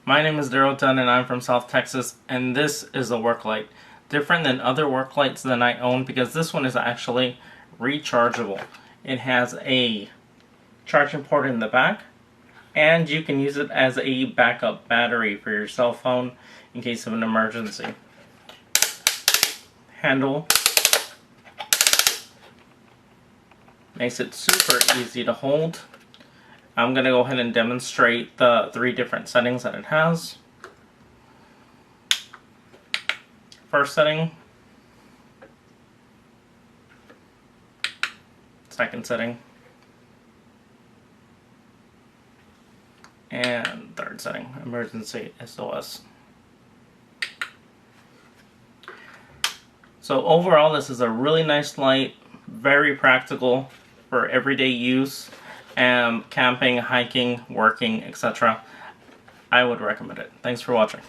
My name is Daryl Dunn and I'm from South Texas, and this is a work light. Different than other work lights that I own because this one is actually rechargeable. It has a charging port in the back, and you can use it as a backup battery for your cell phone in case of an emergency. Handle makes it super easy to hold. I'm going to go ahead and demonstrate the 3 different settings that it has. First setting, second setting, and third setting, emergency SOS. So overall, this is a really nice light, very practical for everyday use, camping, hiking, working, etc. I would recommend it. Thanks for watching.